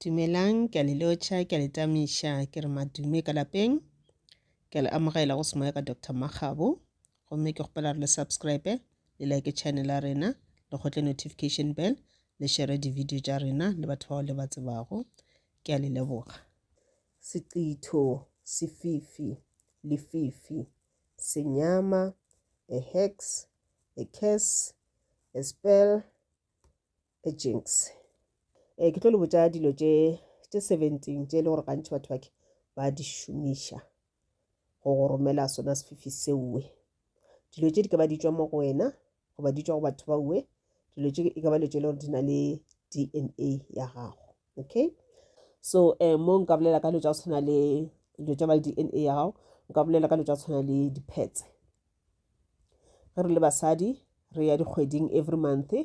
Dumelang, ke a le lotjha, ke a le tamisha, ke re madume ka lapeng. Ke a le amogela go semoya ka Dr. Makgabo. Gomme ke gopela re le subscribe, le like channel ya rena, le gotle notification bell, le share di-video tša rena le batho bao le ba tsebago. Ke a le leboga. Siqitho, sififi, lififi, senyama, a hex, a curse, a spell, a jinx. Ke tlo le botša dilo tše 17 tše le gore gantši batho bake ba di šomiša go romela sona sefifi seue. Dilo tše di ka ba di tšwa mo go wena goba di tšwa go batho ba ue. Dilo tše e ka ba dilo tše le gore di na le DNA ya gago. Okay, so mo nka bolela ka dilo tša go tshwana le dilo tša ba le DNA ya gago, nka bolela ka dilo tša go tshwana le di-pets. Ge re le basadi re ya dikgweding every month,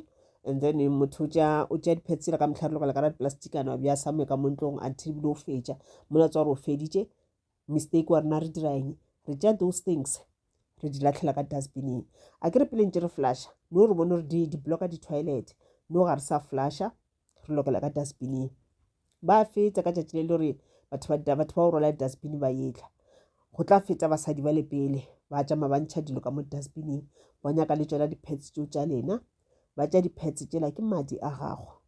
and then motho o tšea di-pets la ka mehla re lokela ka ra diplastikana bja same ka mo ntlong until bile o fetša mola tswa gore o feditše. Mistake wa rena re dira eng, re tšea those things re di latlhela ka dustbineng. A ke re pele ntše re flasha no re bone gore di blocka di-toilet, no ga re sa flasha re lokela ka dustbineng. Ba fetsa ka tšatši le le gore batho ba o rola dustbin ba etla go tla fetsa basadi ba le pele ba tšama ba ntšha dilo ka mo dustbineng, ba nyaka le tšona di-pets tšeo tša lena. Ba tša di-pets tšela ke madi a gago,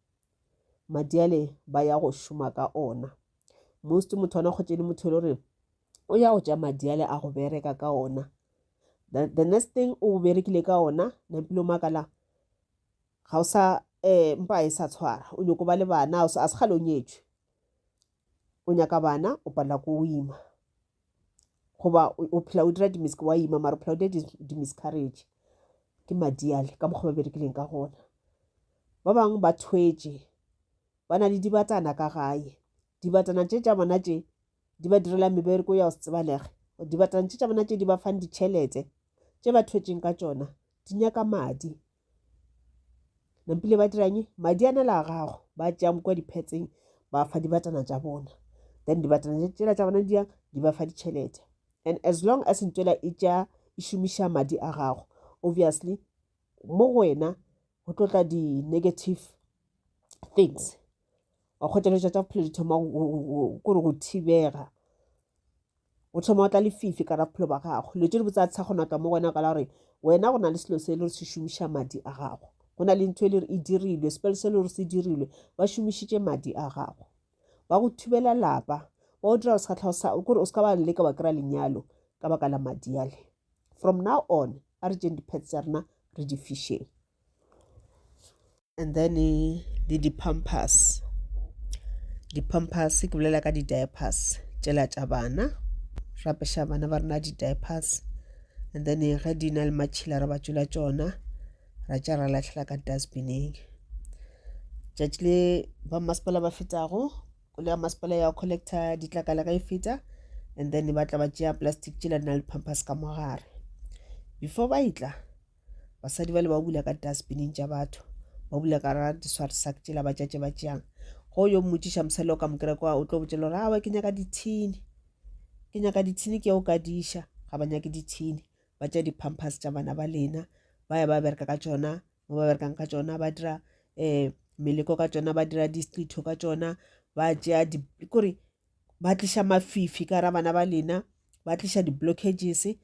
madi ale ba ya go šoma ka ona. Most motho wana go tšene motho le gore o ya go tša madi ale a go bereka ka ona. The next thing o berekile ka ona nampile o makala ga o sa mpa e sa tshwara, o nyako ba le bana, a se kgale o nyetšwe, o nyaka bana o palela ko o ima goba o phela o dira wa ima mara o phela o dira di-miscarriage ke madi ale ka mokgwa ba berekileng ka gona. Ba bangwe ba thwetše ba na le dibatsana ka gae, dibatsana tše tša bona tše di ba direla mebereko ya go se tsebalege, dibatsana tše tša bona tše di ba fang ditšhelete tše ba thwetšeng ka tšona di nyaka madi. Nampile ba diranye madi a na la gago ba tšea kwa di-petseng ba fa dibatsana tša bona, then dibatsana tšela tša bona di ba fa ditšhelete. And as long as ntšwela e šomiša madi a gago, obviously mo go wena go tlotla di-negative things. Wa kgotšeletša tša bophelo di thoma kore go thibega, go thoma go tla lefifi ka raphelo ba gago. Dilo tše di botsa tsha go naka mo wena ka la gore wena go na le selo se le gore se šomiša madi a gago, go na le ntho e le gore e dirilwe, spell se le gore se dirilwe ba šomišitše madi a gago. Ba go thubela lapa, ba o dira gore o ska ba leka wa kry-a lenyalo ka baka la madi ale. From now on a re tšeng di-pets tša rena re di fišeng. And then le di-pampers, di-pampers ke bolela ka di-diapers tšela tša bana, re apeša bana ba rena di-diapers. And then ge di na le matšhila re ba tšwela tšona ra tša ra latlhela ka dustbineng. Tšatši le ba masepala ba fetago o le masepala ya collector ditlakala ga e feta, and then ba tla ba tšea plastic tšela di na le pampers ka mogare. Before ba itla basadi ba le ba bula ka dustbineng tša batho, ba bula ka ra di-swart sack tšela ba tšatše ba tšeang. Go yo mmotšiša mosale o ka mokere kwa o tlo botšela gore awa ke nyaka dithini, ke nyaka dithini ke o ka diša. Ga ba nyake dithini ba tšea di-pampers tša bana ba lena ba ya ba bereka ka tšona, mo ba berekang ka tšona ba dira meleko ka tšona, ba dira distrito ka tšona, ba tšea kore ba tliša mafifi ka ra bana ba lena, ba tliša di-blockages,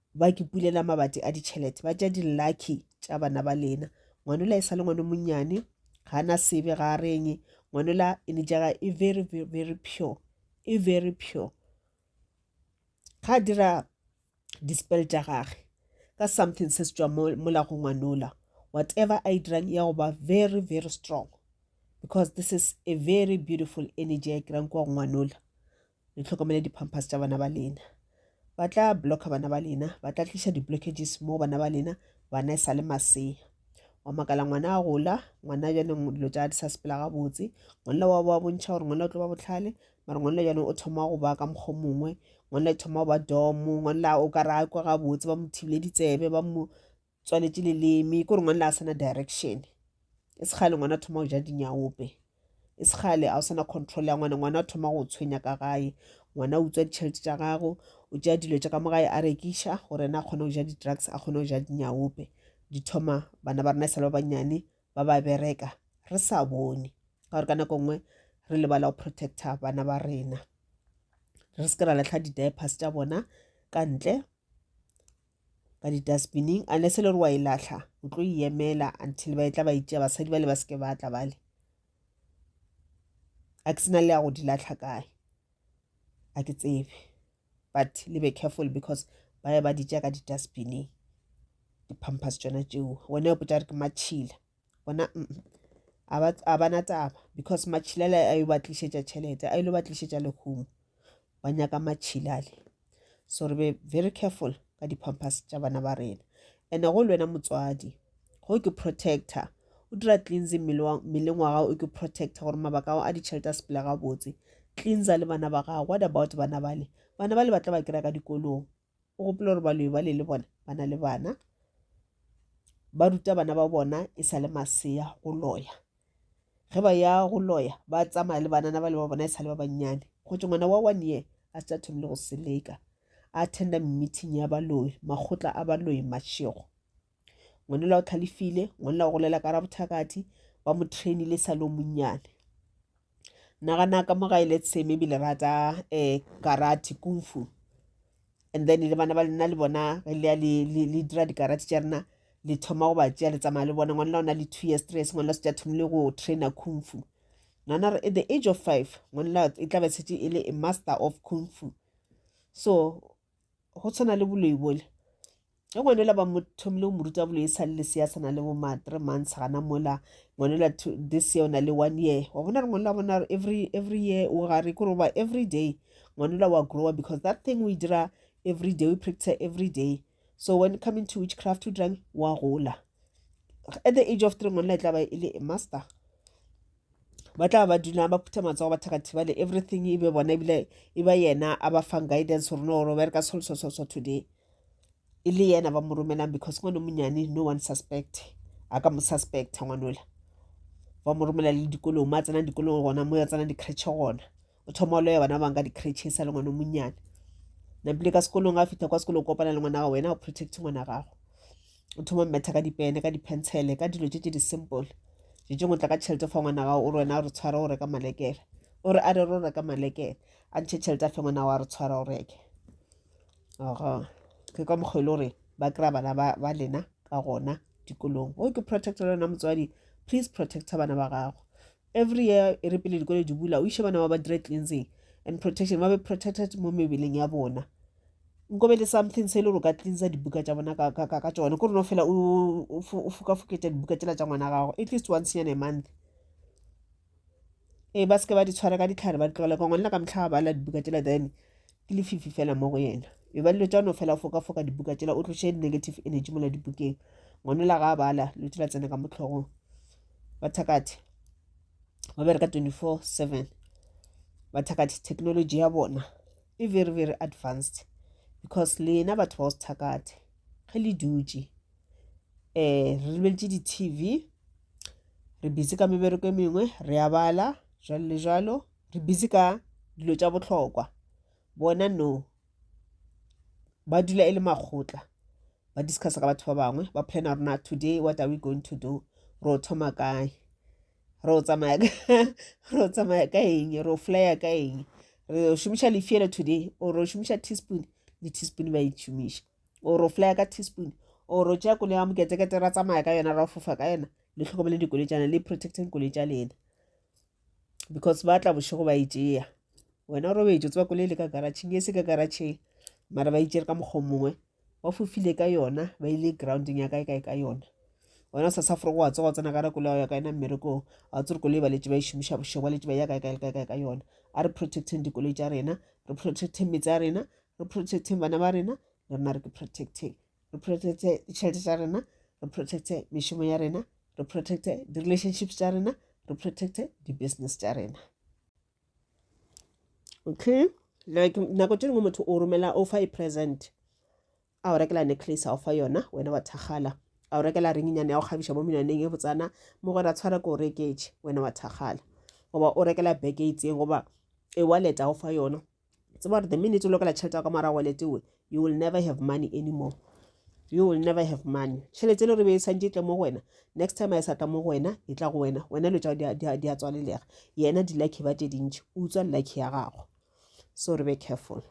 ba kipulela mabati a ditšhelete, ba tšea di-lucky tša bana ba lena. Ngwanola e sa le ngwane monnyane ga na sebe ga reng, ngwanola ene jaga e very very pure, e very pure. Ga dira di-spell tša gage ka something se se tšwa mola go ngwanola, whatever a e dirang ya go ba very very strong, because this is a very beautiful energy ya kirang kwa go ngwanola. Le tlhokomele di-pampers tša bana ba lena, ba tla blocka bana ba lena, ba tla tliša di-blockages mo bana ba lena, bana e sa le masea. Wa makala ngwana a gola, ngwana jaanong dilo tša di sa sepela gabotse, ngwana wa bo a bontšha gore ngwana o tlo ba botlhale, mara ngwana jaanong o thoma go ba ka mokgwa mongwe, ngwana e thoma go ba domo, ngwana o ka re a kwa gabotse ba mo thibile ditsebe ba mo tswaletše leleme, kore ngwana a sana direction. E se kgale ngwana thoma go ja dinyaope, e se kgale a o sana control ya ngwana, ngwana a thoma go tshwenya ka gae, ngwana o utswa ditšhelete tša gago, o tšea dilo tša ka mo gae a rekiša gore ena a kgone go ja di-drugs, a kgone go ja dinyaope. Di thoma bana ba rena e sa le ba bannyane ba ba bereka re sa bone. ka gore ka nako nngwe re lebala go protecta bana ba rena re se ke ra latlha di-diapers tša bona ka ntle ka di-dustbining unless le gore wa e latlha o tlo emela until ba tla ba itšea basadi ba le ba se ke ba tla bale a ke sena le ya go di latlha kae a ke tsebe but le be careful because ba ba di tšea ka di-dustbining di-pampers tšona tšeo wena o potša re ke matšhila bona a bana taba because matšhila le a yo ba tlišetša tšhelete a ilo ba tlišetša lekhumo ba nyaka matšhila le so re be very careful ka di-pampers tša bana ba rena and go lwena motswadi go ke protector o dira cleansing mmeleng wa gago o ke protector gore mabaka ao a ditšhelete a sepela ga botse cleansa le bana ba gago what about bana bale ba tla ba kry-a ka dikolong o gopola gore baloyi ba le bona ba na le bana ba ruta bana ba bona e sa le masea go loya ge ba ya go loya ba tsamaya le banana ba le ba bona e sa le ba bannyane go tse ngwana wa 1 year a se thomile go seleka a attenda meeting ya baloyi magotla a baloyi mašego ngwana la o tlhalefile ngwana la go golela ka ra bothakati ba mo trainile sa le monnyane nagana ka mo gae let's say maybe le rata karate kung fu and then le bana ba lena le bona le dira dikarate tša rena le thoma go ba tšea le tsamaya le bona ngwana la o na le 2 years 3 ngwana la se tša thomile go traina kung fu nana at the age of 5 ngwana la e tla ba setse e le a master of kung fu so go tshwana le boloi bole ge ngwana la ba mo thomile go mo ruta boloi e sa le lesea sana le bo ma 3 months gana mola ngwana la this year o na le 1 year wa bona re ngwana la bona every year o gare kore ba every day ngwana la wa grower because that thing we dira every day we practice every day so when coming to witchcraft to drink wa gola at the age of 3 ngwana la tla ba ile a master ba tla ba dula ba phutha matsogo ba thakathe ba le everything e be bona ebile e ba yena a ba fang guidance gore no re ka so today e le yena ba mo romelang because ngwana monyane no one suspect a ka mo suspect ngwanola ba mo romela le dikolong ma tsena dikolong gona mo ya tsena di-crutche gona o thoma lo ya bana bang ka di-crutche sa le ngwana monyane na bile ka sekolong a fita kwa sekolong kopana le ngwana ga wena o protect ngwana gago o thoma mmetha ka dipene ka di-pencil ka dilo tse di simple je ngotla ka tšhelete fa ngwana gago o re wena re tshwara o reka malekere o re a re ro reka malekere a ntšhe tšhelete a fe ngwana wa re tshwara o reke aga ke ka mokgwele gore ba kry-a bana ba lena ka gona dikolong o ke protector lena motswadi please protecta bana ba gago every year e re pele dikolo di bula o ishe bana ba dire cleansing and protection ba be protected mo mebeleng ya bona nkobe le something se le go ka cleansa dibuka tša bona ka tšone kore no fela o fukafuketša dibuka tšela tša ngwana gago at least once in a month ba se ke ba di tshwara ka ditlhare ba di tlogela ka ngwana ka motlha ga bala dibuka tšela then ke lefifi fela mo go yena e ba dilo tša no fela foka dibuka tšela o tloše negative energy mola dibukeng ngwana la ga bala lo tšela tsene ka motlhogong ba thakathe ba bereka 24/7 ba thakathe technology ya bona e very very advanced because lena batho ba o se thakathe ge le dutše re lebeletše di-tv re busy ka mebereko e mengwe re a bala jalo le jalo re busy ka dilo tša bohlokwa bona no ba dula e le magotla ba discussa ka batho ba bangwe ba plana rona today what are we going to do ro thoma kae ro tsamaya ka eng ro flyer ka eng re šomiša lefiele today o ro šomiša teaspoon le teaspoon ba itšhomiša o ro flyer ka teaspoon o ro tšea koloi ya moketekete ra tsamaya ka yona ra fofa ka yona le tlhokomele dikoloi tšana le protecting koloi tša lena because ba tla bošego ba itšea wena o robetše tseba koloi le ka garatšheng e se ka garatšheng mara ba itšere ka mokgwa mongwe ba fofile ka yona ba ile grounding ya kae ka yona wena sa safro go a tsoga tsena ka rekolo ya ka ena mmerekong a tsore koloi ba letše ba išomiša bošego ba letše ba ya kae ka yona a re protecting dikoloi tša rena re protecting metse ya rena re protecting bana ba rena le rena re ke protecting re protecte ditšhelete tša rena re protecte mešomo ya rena re protecte di-relationships tša rena re protecte di-business tša rena okay like nako tše dingwe motho o romela o fa present a o rekela necklace a o fa yona wena wa thakgala a o rekela ringinyane ya go kgabiša mo menwaneng e botsana mo gore a tshwara ko o reketše wena wa thakgala goba o rekela beke e itseng goba e wallet a o fa yona tseba gore the minute o lokela tšhelete ya ka mara wallet we you will never have money anymore you will never have money. Tšhelete le re be e santse tle mo go wena, next time a e sa tla mo go wena e tla go wena le tšao di a tswalelega, yena di lucky ba tše dintši o utswa lucky ya gago. So re be careful.